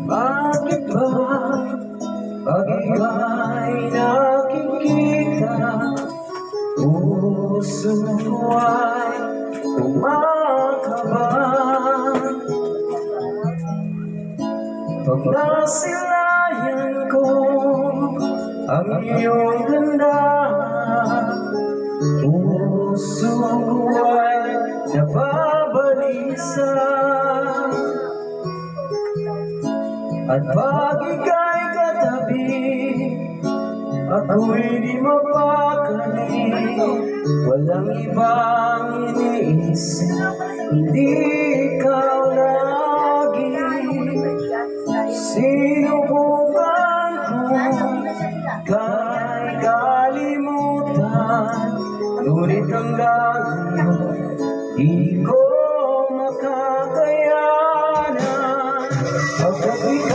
Bakit ba pag ika'y nakikita, puso ko ay kumakabang? Pag nasilayan ko ang iyong ganda, puso ko ay nababalisa. At pag ika'y katabi, ako'y di mapakali. Walang ibang iniisip, hindi ikaw lagi. Sinubukan ko kahit kalimutan, ngunit hanggang ngayon di ko makakayanan. Pagkat